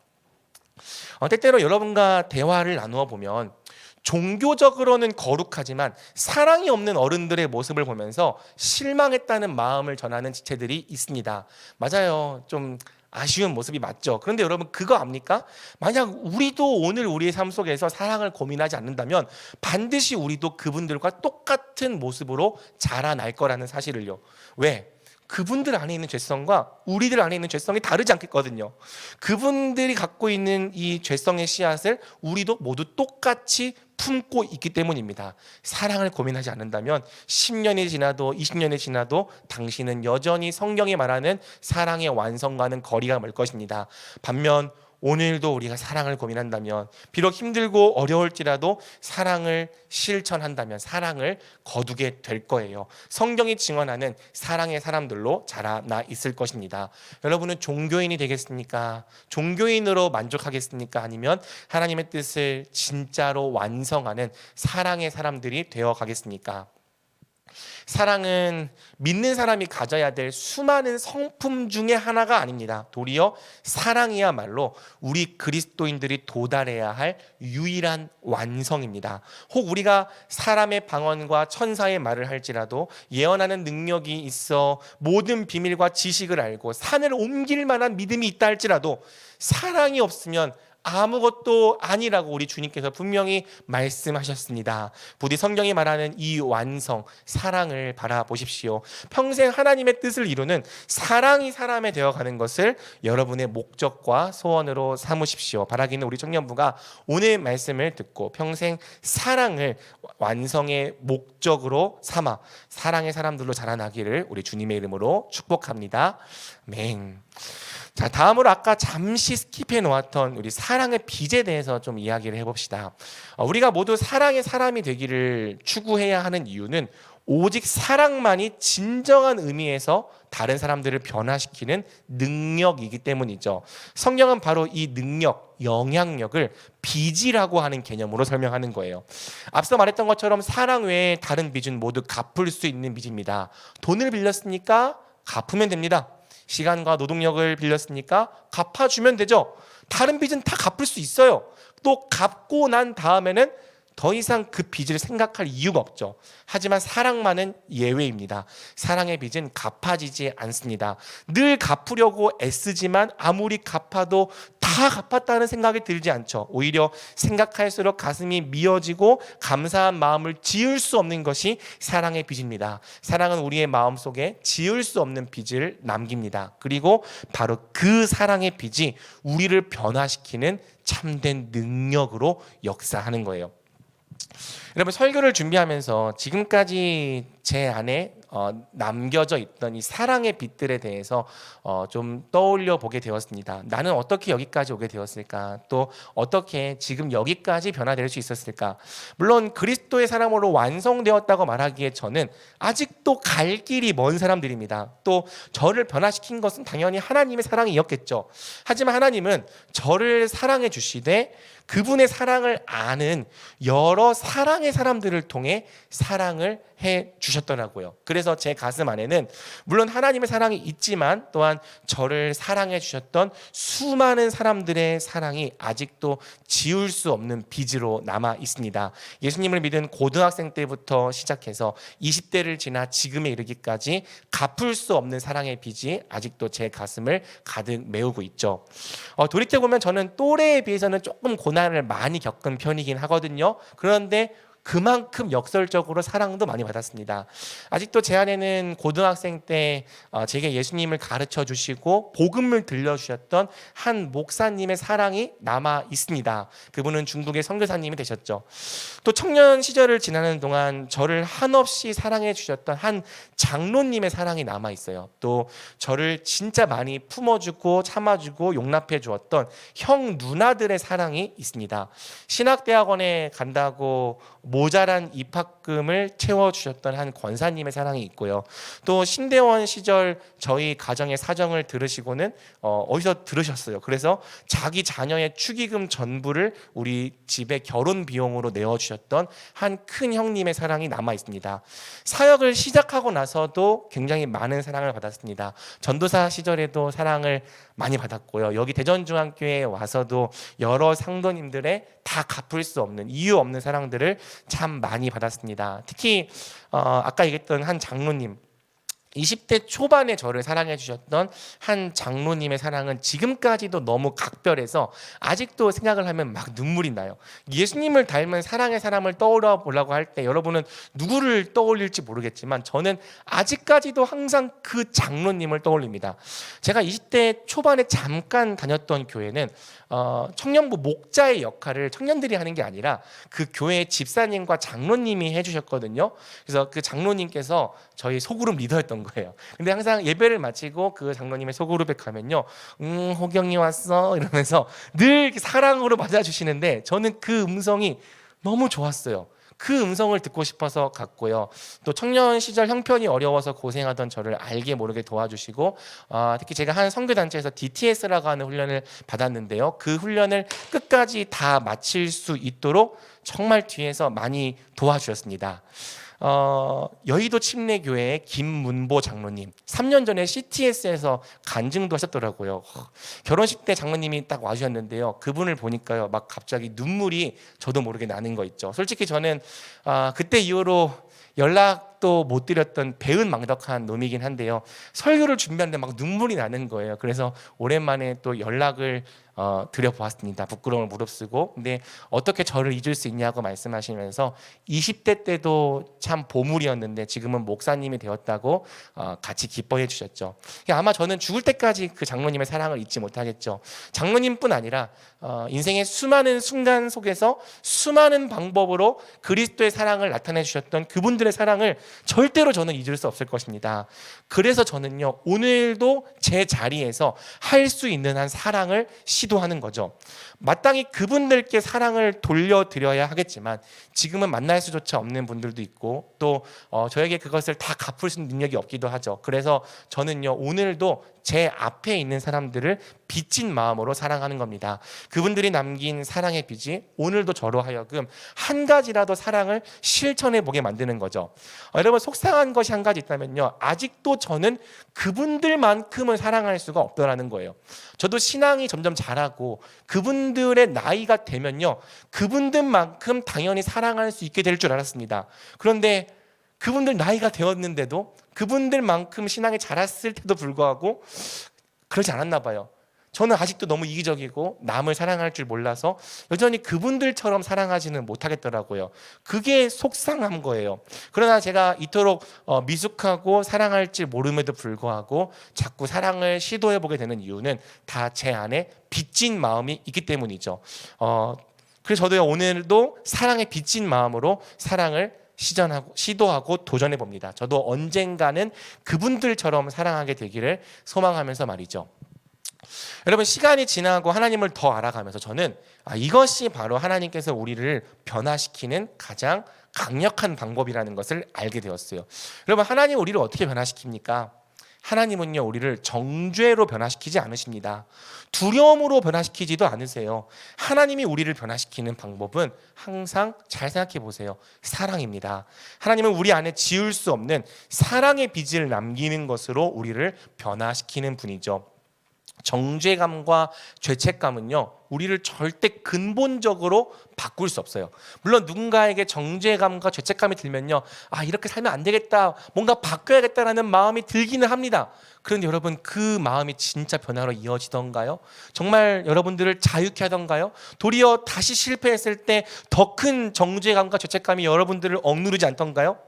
때때로 여러분과 대화를 나누어 보면 종교적으로는 거룩하지만 사랑이 없는 어른들의 모습을 보면서 실망했다는 마음을 전하는 지체들이 있습니다. 맞아요. 좀 아쉬운 모습이 맞죠. 그런데 여러분 그거 압니까? 만약 우리도 오늘 우리의 삶 속에서 사랑을 고민하지 않는다면 반드시 우리도 그분들과 똑같은 모습으로 자라날 거라는 사실을요. 왜? 그분들 안에 있는 죄성과 우리들 안에 있는 죄성이 다르지 않겠거든요. 그분들이 갖고 있는 이 죄성의 씨앗을 우리도 모두 똑같이 품고 있기 때문입니다. 사랑을 고민하지 않는다면 10년이 지나도 20년이 지나도 당신은 여전히 성경이 말하는 사랑의 완성과는 거리가 멀 것입니다. 반면 오늘도 우리가 사랑을 고민한다면 비록 힘들고 어려울지라도 사랑을 실천한다면 사랑을 거두게 될 거예요. 성경이 증언하는 사랑의 사람들로 자라나 있을 것입니다. 여러분은 종교인이 되겠습니까? 종교인으로 만족하겠습니까? 아니면 하나님의 뜻을 진짜로 완성하는 사랑의 사람들이 되어 가겠습니까? 사랑은 믿는 사람이 가져야 될 수많은 성품 중에 하나가 아닙니다. 도리어 사랑이야말로 우리 그리스도인들이 도달해야 할 유일한 완성입니다. 혹 우리가 사람의 방언과 천사의 말을 할지라도 예언하는 능력이 있어 모든 비밀과 지식을 알고 산을 옮길 만한 믿음이 있다 할지라도 사랑이 없으면 아무것도 아니라고 우리 주님께서 분명히 말씀하셨습니다. 부디 성경이 말하는 이 완성, 사랑을 바라보십시오. 평생 하나님의 뜻을 이루는 사랑이 사람에 되어가는 것을 여러분의 목적과 소원으로 삼으십시오. 바라기는 우리 청년부가 오늘 말씀을 듣고 평생 사랑을 완성의 목적으로 삼아 사랑의 사람들로 자라나기를 우리 주님의 이름으로 축복합니다. 아멘. 자, 다음으로 아까 잠시 스킵해 놓았던 우리 사랑의 빚에 대해서 좀 이야기를 해봅시다. 우리가 모두 사랑의 사람이 되기를 추구해야 하는 이유는 오직 사랑만이 진정한 의미에서 다른 사람들을 변화시키는 능력이기 때문이죠. 성경은 바로 이 능력, 영향력을 빚이라고 하는 개념으로 설명하는 거예요. 앞서 말했던 것처럼 사랑 외에 다른 빚은 모두 갚을 수 있는 빚입니다. 돈을 빌렸으니까 갚으면 됩니다. 시간과 노동력을 빌렸으니까 갚아주면 되죠. 다른 빚은 다 갚을 수 있어요. 또 갚고 난 다음에는 더 이상 그 빚을 생각할 이유가 없죠. 하지만 사랑만은 예외입니다. 사랑의 빚은 갚아지지 않습니다. 늘 갚으려고 애쓰지만 아무리 갚아도 다 갚았다는 생각이 들지 않죠. 오히려 생각할수록 가슴이 미어지고 감사한 마음을 지을 수 없는 것이 사랑의 빚입니다. 사랑은 우리의 마음속에 지을 수 없는 빚을 남깁니다. 그리고 바로 그 사랑의 빚이 우리를 변화시키는 참된 능력으로 역사하는 거예요. 여러분, 설교를 준비하면서 지금까지 제 안에 남겨져 있던 이 사랑의 빛들에 대해서 좀 떠올려 보게 되었습니다. 나는 어떻게 여기까지 오게 되었을까? 또 어떻게 지금 여기까지 변화될 수 있었을까? 물론 그리스도의 사랑으로 완성되었다고 말하기에 저는 아직도 갈 길이 먼 사람들입니다. 또 저를 변화시킨 것은 당연히 하나님의 사랑이었겠죠. 하지만 하나님은 저를 사랑해 주시되 그분의 사랑을 아는 여러 사랑의 사람들을 통해 사랑을 해 주셨더라고요. 그래서 제 가슴 안에는 물론 하나님의 사랑이 있지만 또한 저를 사랑해 주셨던 수많은 사람들의 사랑이 아직도 지울 수 없는 빚으로 남아 있습니다. 예수님을 믿은 고등학생 때부터 시작해서 20대를 지나 지금에 이르기까지 갚을 수 없는 사랑의 빚이 아직도 제 가슴을 가득 메우고 있죠. 돌이켜보면 저는 또래에 비해서는 조금 고난을 많이 겪은 편이긴 하거든요. 그런데 그만큼 역설적으로 사랑도 많이 받았습니다. 아직도 제 안에는 고등학생 때 제게 예수님을 가르쳐 주시고 복음을 들려주셨던 한 목사님의 사랑이 남아 있습니다. 그분은 중국의 선교사님이 되셨죠. 또 청년 시절을 지나는 동안 저를 한없이 사랑해 주셨던 한 장로님의 사랑이 남아 있어요. 또 저를 진짜 많이 품어주고 참아주고 용납해 주었던 형 누나들의 사랑이 있습니다. 신학대학원에 간다고 모자란 입학금을 채워주셨던 한 권사님의 사랑이 있고요. 또 신대원 시절 저희 가정의 사정을 들으시고는 어디서 들으셨어요. 그래서 자기 자녀의 축의금 전부를 우리 집의 결혼 비용으로 내어주셨던 한 큰 형님의 사랑이 남아 있습니다. 사역을 시작하고 나서도 굉장히 많은 사랑을 받았습니다. 전도사 시절에도 사랑을 많이 받았고요. 여기 대전중앙교회에 와서도 여러 상도님들의 다 갚을 수 없는 이유 없는 사랑들을 참 많이 받았습니다. 특히 아까 얘기했던 한 장로님, 20대 초반에 저를 사랑해 주셨던 한 장로님의 사랑은 지금까지도 너무 각별해서 아직도 생각을 하면 막 눈물이 나요. 예수님을 닮은 사랑의 사람을 떠올려 보려고 할 때 여러분은 누구를 떠올릴지 모르겠지만 저는 아직까지도 항상 그 장로님을 떠올립니다. 제가 20대 초반에 잠깐 다녔던 교회는 청년부 목자의 역할을 청년들이 하는 게 아니라 그 교회 집사님과 장로님이 해주셨거든요. 그래서 그 장로님께서 저희 소그룹 리더였던 거예요. 근데 항상 예배를 마치고 그 장로님의 소그룹에 가면요, 호경이 왔어 이러면서 늘 이렇게 사랑으로 맞아주시는데 저는 그 음성이 너무 좋았어요. 그 음성을 듣고 싶어서 갔고요. 또 청년 시절 형편이 어려워서 고생하던 저를 알게 모르게 도와주시고 특히 제가 한 선교단체에서 DTS라고 하는 훈련을 받았는데요. 그 훈련을 끝까지 다 마칠 수 있도록 정말 뒤에서 많이 도와주셨습니다. 여의도 침례교회의 김문보 장로님 3년 전에 CTS에서 간증도 하셨더라고요. 결혼식 때 장로님이 딱 와주셨는데요. 그분을 보니까요 막 갑자기 눈물이 저도 모르게 나는 거 있죠. 솔직히 저는 그때 이후로 연락도 못 드렸던 배은망덕한 놈이긴 한데요. 설교를 준비하는데 막 눈물이 나는 거예요. 그래서 오랜만에 또 연락을 드려보았습니다. 부끄러움을 무릅쓰고. 근데 어떻게 저를 잊을 수 있냐고 말씀하시면서 20대 때도 참 보물이었는데 지금은 목사님이 되었다고 같이 기뻐해 주셨죠. 아마 저는 죽을 때까지 그 장로님의 사랑을 잊지 못하겠죠. 장로님뿐 아니라 인생의 수많은 순간 속에서 수많은 방법으로 그리스도의 사랑을 나타내 주셨던 그분들의 사랑을 절대로 저는 잊을 수 없을 것입니다. 그래서 저는요 오늘도 제 자리에서 할 수 있는 한 사랑을 시도하는 거죠. 마땅히 그분들께 사랑을 돌려드려야 하겠지만 지금은 만날 수조차 없는 분들도 있고 또 저에게 그것을 다 갚을 수 있는 능력이 없기도 하죠. 그래서 저는요 오늘도 제 앞에 있는 사람들을 빚진 마음으로 사랑하는 겁니다. 그분들이 남긴 사랑의 빚이 오늘도 저로 하여금 한 가지라도 사랑을 실천해 보게 만드는 거죠. 여러분 속상한 것이 한 가지 있다면요 아직도 저는 그분들만큼은 사랑할 수가 없더라는 거예요. 저도 신앙이 점점 자라고 그분들의 나이가 되면요 그분들만큼 당연히 사랑할 수 있게 될 줄 알았습니다. 그런데 그분들 나이가 되었는데도 그분들만큼 신앙이 자랐을 때도 불구하고 그러지 않았나 봐요. 저는 아직도 너무 이기적이고 남을 사랑할 줄 몰라서 여전히 그분들처럼 사랑하지는 못하겠더라고요. 그게 속상한 거예요. 그러나 제가 이토록 미숙하고 사랑할 줄 모름에도 불구하고 자꾸 사랑을 시도해보게 되는 이유는 다 제 안에 빚진 마음이 있기 때문이죠. 그래서 저도 오늘도 사랑에 빚진 마음으로 사랑을 시도하고 도전해 봅니다. 저도 언젠가는 그분들처럼 사랑하게 되기를 소망하면서 말이죠. 여러분 시간이 지나고 하나님을 더 알아가면서 저는 이것이 바로 하나님께서 우리를 변화시키는 가장 강력한 방법이라는 것을 알게 되었어요. 여러분 하나님 우리를 어떻게 변화시킵니까? 하나님은요 우리를 정죄로 변화시키지 않으십니다. 두려움으로 변화시키지도 않으세요. 하나님이 우리를 변화시키는 방법은 항상 잘 생각해 보세요. 사랑입니다. 하나님은 우리 안에 지울 수 없는 사랑의 빚을 남기는 것으로 우리를 변화시키는 분이죠. 정죄감과 죄책감은요, 우리를 절대 근본적으로 바꿀 수 없어요. 물론 누군가에게 정죄감과 죄책감이 들면요, 이렇게 살면 안 되겠다, 뭔가 바뀌어야겠다라는 마음이 들기는 합니다. 그런데 여러분, 그 마음이 진짜 변화로 이어지던가요? 정말 여러분들을 자유케 하던가요? 도리어 다시 실패했을 때 더 큰 정죄감과 죄책감이 여러분들을 억누르지 않던가요?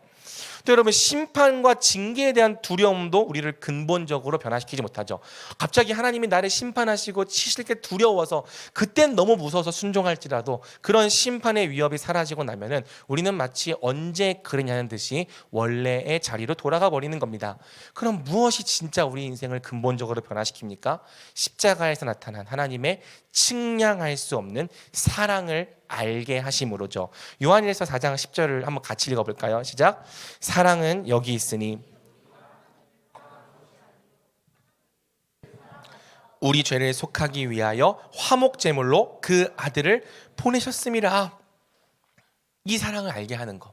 또 여러분, 심판과 징계에 대한 두려움도 우리를 근본적으로 변화시키지 못하죠. 갑자기 하나님이 나를 심판하시고 치실 때 두려워서 그땐 너무 무서워서 순종할지라도 그런 심판의 위협이 사라지고 나면은 우리는 마치 언제 그러냐는 듯이 원래의 자리로 돌아가 버리는 겁니다. 그럼 무엇이 진짜 우리 인생을 근본적으로 변화시킵니까? 십자가에서 나타난 하나님의 측량할 수 없는 사랑을 알게 하심으로죠. 요한일서 4장 10절을 한번 같이 읽어볼까요? 시작. 사랑은 여기 있으니 우리 죄를 속하기 위하여 화목제물로 그 아들을 보내셨음이라. 이 사랑을 알게 하는 것.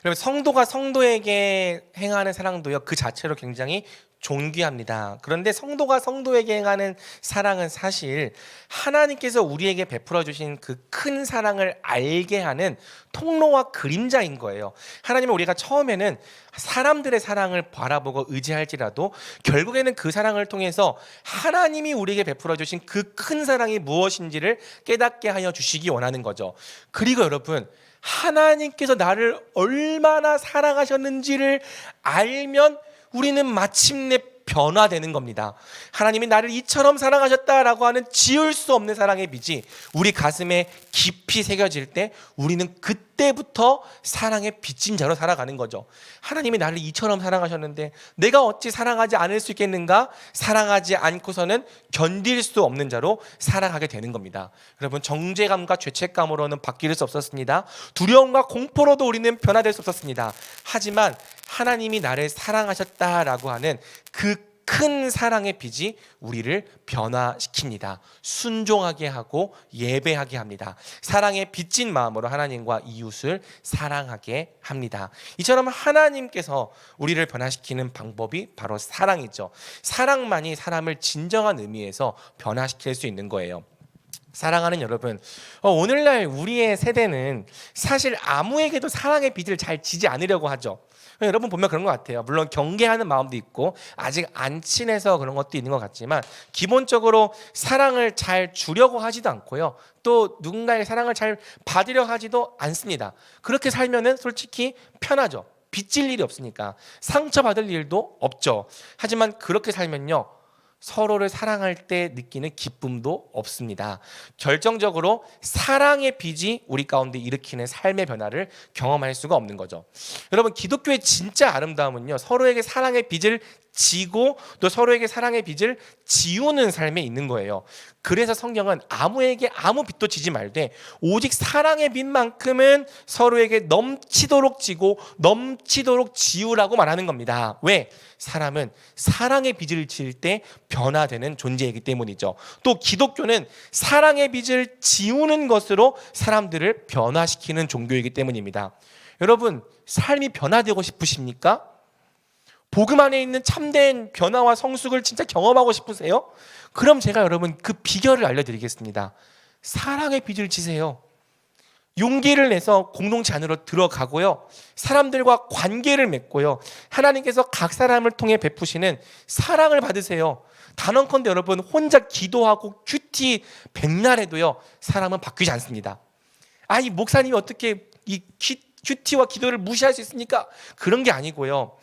그러면 성도가 성도에게 행하는 사랑도요, 그 자체로 굉장히 존귀합니다. 그런데 성도가 성도에게 행하는 사랑은 사실 하나님께서 우리에게 베풀어 주신 그 큰 사랑을 알게 하는 통로와 그림자인 거예요. 하나님은 우리가 처음에는 사람들의 사랑을 바라보고 의지할지라도 결국에는 그 사랑을 통해서 하나님이 우리에게 베풀어 주신 그 큰 사랑이 무엇인지를 깨닫게 하여 주시기 원하는 거죠. 그리고 여러분, 하나님께서 나를 얼마나 사랑하셨는지를 알면 우리는 마침내 변화되는 겁니다. 하나님이 나를 이처럼 사랑하셨다라고 하는 지울 수 없는 사랑의 빛이 우리 가슴에 깊이 새겨질 때 우리는 그때부터 사랑의 빚진 자로 살아가는 거죠. 하나님이 나를 이처럼 사랑하셨는데 내가 어찌 사랑하지 않을 수 있겠는가? 사랑하지 않고서는 견딜 수 없는 자로 살아가게 되는 겁니다. 여러분, 정죄감과 죄책감으로는 바뀔 수 없었습니다. 두려움과 공포로도 우리는 변화될 수 없었습니다. 하지만 하나님이 나를 사랑하셨다라고 하는 그 큰 사랑의 빛이 우리를 변화시킵니다. 순종하게 하고 예배하게 합니다. 사랑의 빚진 마음으로 하나님과 이웃을 사랑하게 합니다. 이처럼 하나님께서 우리를 변화시키는 방법이 바로 사랑이죠. 사랑만이 사람을 진정한 의미에서 변화시킬 수 있는 거예요. 사랑하는 여러분, 오늘날 우리의 세대는 사실 아무에게도 사랑의 빚을 잘 지지 않으려고 하죠. 여러분 보면 그런 것 같아요. 물론 경계하는 마음도 있고 아직 안 친해서 그런 것도 있는 것 같지만 기본적으로 사랑을 잘 주려고 하지도 않고요, 또 누군가의 사랑을 잘 받으려 하지도 않습니다. 그렇게 살면은 솔직히 편하죠. 빚질 일이 없으니까 상처받을 일도 없죠. 하지만 그렇게 살면요, 서로를 사랑할 때 느끼는 기쁨도 없습니다. 결정적으로 사랑의 빚이 우리 가운데 일으키는 삶의 변화를 경험할 수가 없는 거죠. 여러분, 기독교의 진짜 아름다움은요, 서로에게 사랑의 빚을 지고 또 서로에게 사랑의 빚을 지우는 삶에 있는 거예요. 그래서 성경은 아무에게 아무 빚도 지지 말되 오직 사랑의 빚만큼은 서로에게 넘치도록 지고 넘치도록 지우라고 말하는 겁니다. 왜? 사람은 사랑의 빚을 지을 때 변화되는 존재이기 때문이죠. 또 기독교는 사랑의 빚을 지우는 것으로 사람들을 변화시키는 종교이기 때문입니다. 여러분, 삶이 변화되고 싶으십니까? 복음 안에 있는 참된 변화와 성숙을 진짜 경험하고 싶으세요? 그럼 제가 여러분 그 비결을 알려드리겠습니다. 사랑의 빚을 지세요. 용기를 내서 공동체 안으로 들어가고요, 사람들과 관계를 맺고요, 하나님께서 각 사람을 통해 베푸시는 사랑을 받으세요. 단언컨대 여러분, 혼자 기도하고 큐티 백날 해도요, 사람은 바뀌지 않습니다. 이 목사님이 어떻게 이 큐티와 기도를 무시할 수 있습니까? 그런 게 아니고요,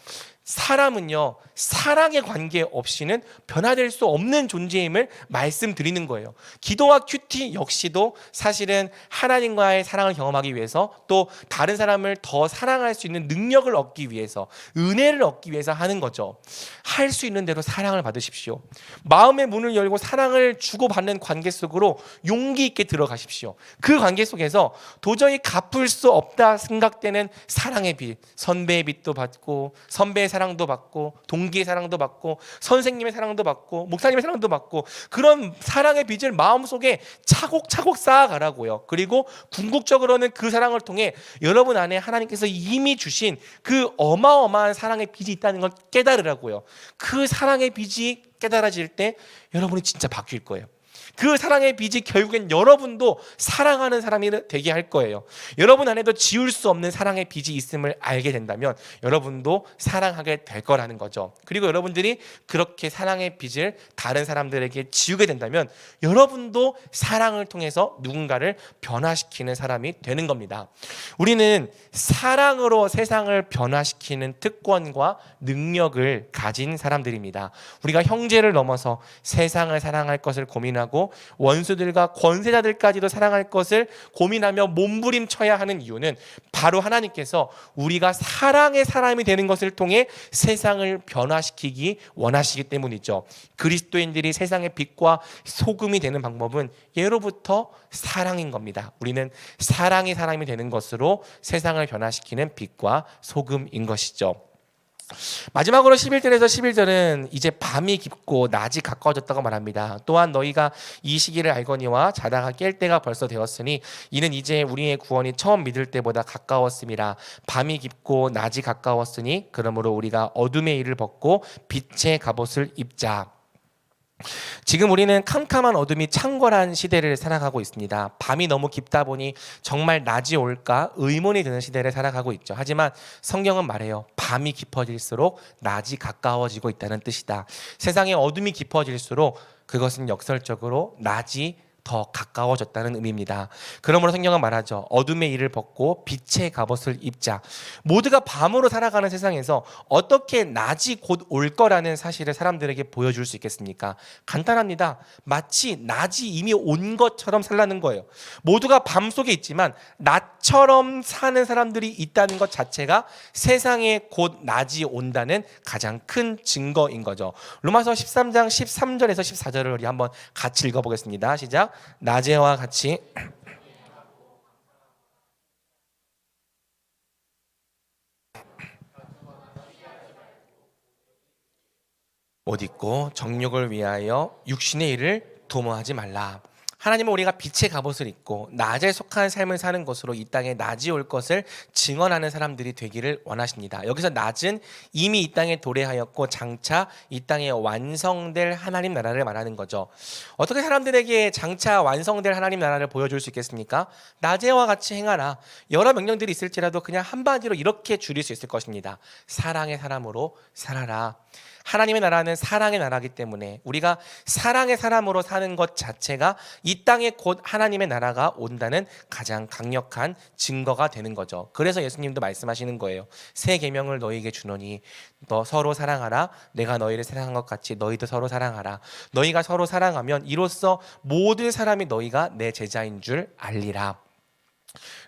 사람은요, 사랑의 관계 없이는 변화될 수 없는 존재임을 말씀드리는 거예요. 기도와 큐티 역시도 사실은 하나님과의 사랑을 경험하기 위해서, 또 다른 사람을 더 사랑할 수 있는 능력을 얻기 위해서, 은혜를 얻기 위해서 하는 거죠. 할 수 있는 대로 사랑을 받으십시오. 마음의 문을 열고 사랑을 주고받는 관계 속으로 용기 있게 들어가십시오. 그 관계 속에서 도저히 갚을 수 없다 생각되는 사랑의 빚, 선배의 빚도 받고 선배의 사랑 사랑도 받고 동기의 사랑도 받고 선생님의 사랑도 받고 목사님의 사랑도 받고 그런 사랑의 빚을 마음속에 차곡차곡 쌓아가라고요. 그리고 궁극적으로는 그 사랑을 통해 여러분 안에 하나님께서 이미 주신 그 어마어마한 사랑의 빚이 있다는 걸 깨달으라고요. 그 사랑의 빚이 깨달아질 때 여러분이 진짜 바뀔 거예요. 그 사랑의 빚이 결국엔 여러분도 사랑하는 사람이 되게 할 거예요. 여러분 안에도 지울 수 없는 사랑의 빚이 있음을 알게 된다면 여러분도 사랑하게 될 거라는 거죠. 그리고 여러분들이 그렇게 사랑의 빚을 다른 사람들에게 지우게 된다면 여러분도 사랑을 통해서 누군가를 변화시키는 사람이 되는 겁니다. 우리는 사랑으로 세상을 변화시키는 특권과 능력을 가진 사람들입니다. 우리가 형제를 넘어서 세상을 사랑할 것을 고민하고 원수들과 권세자들까지도 사랑할 것을 고민하며 몸부림쳐야 하는 이유는 바로 하나님께서 우리가 사랑의 사람이 되는 것을 통해 세상을 변화시키기 원하시기 때문이죠. 그리스도인들이 세상의 빛과 소금이 되는 방법은 예로부터 사랑인 겁니다. 우리는 사랑의 사람이 되는 것으로 세상을 변화시키는 빛과 소금인 것이죠. 마지막으로 11절에서 11절은 이제 밤이 깊고 낮이 가까워졌다고 말합니다. 또한 너희가 이 시기를 알거니와 자다가 깰 때가 벌써 되었으니 이는 이제 우리의 구원이 처음 믿을 때보다 가까웠음이라. 밤이 깊고 낮이 가까웠으니 그러므로 우리가 어둠의 일을 벗고 빛의 갑옷을 입자. 지금 우리는 캄캄한 어둠이 창궐한 시대를 살아가고 있습니다. 밤이 너무 깊다 보니 정말 낮이 올까 의문이 드는 시대를 살아가고 있죠. 하지만 성경은 말해요. 밤이 깊어질수록 낮이 가까워지고 있다는 뜻이다. 세상의 어둠이 깊어질수록 그것은 역설적으로 낮이 더 가까워졌다는 의미입니다. 그러므로 성경은 말하죠. 어둠의 일을 벗고 빛의 갑옷을 입자. 모두가 밤으로 살아가는 세상에서 어떻게 낮이 곧 올 거라는 사실을 사람들에게 보여줄 수 있겠습니까? 간단합니다. 마치 낮이 이미 온 것처럼 살라는 거예요. 모두가 밤 속에 있지만 낮처럼 사는 사람들이 있다는 것 자체가 세상에 곧 낮이 온다는 가장 큰 증거인 거죠. 로마서 13장 13절에서 14절을 우리 한번 같이 읽어보겠습니다. 시작. 낮에와 같이 옷 입고 정욕을 위하여 육신의 일을 도모하지 말라. 하나님은 우리가 빛의 갑옷을 입고 낮에 속한 삶을 사는 것으로 이 땅에 낮이 올 것을 증언하는 사람들이 되기를 원하십니다. 여기서 낮은 이미 이 땅에 도래하였고 장차 이 땅에 완성될 하나님 나라를 말하는 거죠. 어떻게 사람들에게 장차 완성될 하나님 나라를 보여줄 수 있겠습니까? 낮에와 같이 행하라. 여러 명령들이 있을지라도 그냥 한마디로 이렇게 줄일 수 있을 것입니다. 사랑의 사람으로 살아라. 하나님의 나라는 사랑의 나라이기 때문에 우리가 사랑의 사람으로 사는 것 자체가 이 땅에 곧 하나님의 나라가 온다는 가장 강력한 증거가 되는 거죠. 그래서 예수님도 말씀하시는 거예요. 새 계명을 너희에게 주노니 너 서로 사랑하라. 내가 너희를 사랑한 것 같이 너희도 서로 사랑하라. 너희가 서로 사랑하면 이로써 모든 사람이 너희가 내 제자인 줄 알리라.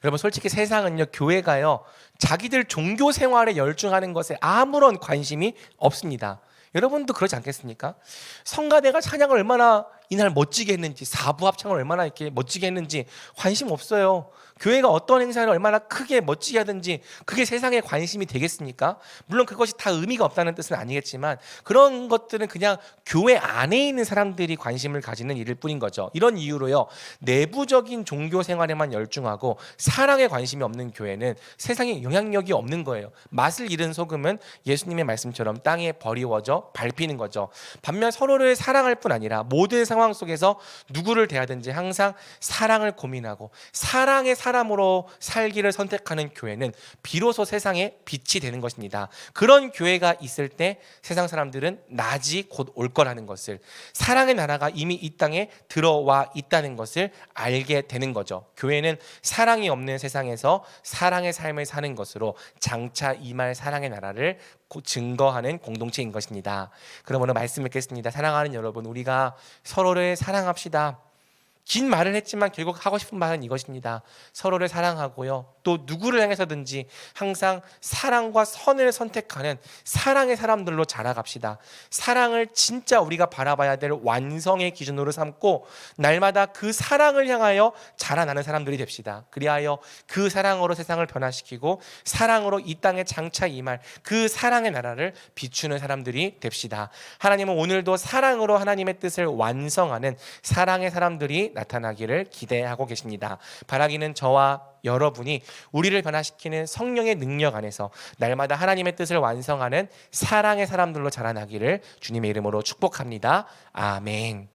여러분 솔직히 세상은요, 교회가요, 자기들 종교 생활에 열중하는 것에 아무런 관심이 없습니다. 여러분도 그러지 않겠습니까? 성가대가 찬양을 얼마나 이날 멋지게 했는지, 사부 합창을 얼마나 이렇게 멋지게 했는지 관심 없어요. 교회가 어떤 행사를 얼마나 크게 멋지게 하든지 그게 세상에 관심이 되겠습니까? 물론 그것이 다 의미가 없다는 뜻은 아니겠지만 그런 것들은 그냥 교회 안에 있는 사람들이 관심을 가지는 일일 뿐인 거죠. 이런 이유로요, 내부적인 종교 생활에만 열중하고 사랑에 관심이 없는 교회는 세상에 영향력이 없는 거예요. 맛을 잃은 소금은 예수님의 말씀처럼 땅에 버리워져 밟히는 거죠. 반면 서로를 사랑할 뿐 아니라 모든 상황 속에서 누구를 대하든지 항상 사랑을 고민하고 사랑의 사람으로 살기를 선택하는 교회는 비로소 세상에 빛이 되는 것입니다. 그런 교회가 있을 때 세상 사람들은 낮이 곧 올 거라는 것을, 사랑의 나라가 이미 이 땅에 들어와 있다는 것을 알게 되는 거죠. 교회는 사랑이 없는 세상에서 사랑의 삶을 사는 것으로 장차 임할 사랑의 나라를 증거하는 공동체인 것입니다. 그럼 오늘 말씀 읽겠습니다. 사랑하는 여러분, 우리가 서로를 사랑합시다. 긴 말을 했지만 결국 하고 싶은 말은 이것입니다. 서로를 사랑하고요. 또 누구를 향해서든지 항상 사랑과 선을 선택하는 사랑의 사람들로 자라갑시다. 사랑을 진짜 우리가 바라봐야 될 완성의 기준으로 삼고 날마다 그 사랑을 향하여 자라나는 사람들이 됩시다. 그리하여 그 사랑으로 세상을 변화시키고 사랑으로 이 땅에 장차 임할 그 사랑의 나라를 비추는 사람들이 됩시다. 하나님은 오늘도 사랑으로 하나님의 뜻을 완성하는 사랑의 사람들이 나타나기를 기대하고 계십니다. 바라기는 저와 여러분이 우리를 변화시키는 성령의 능력 안에서 날마다 하나님의 뜻을 완성하는 사랑의 사람들로 자라나기를 주님의 이름으로 축복합니다. 아멘.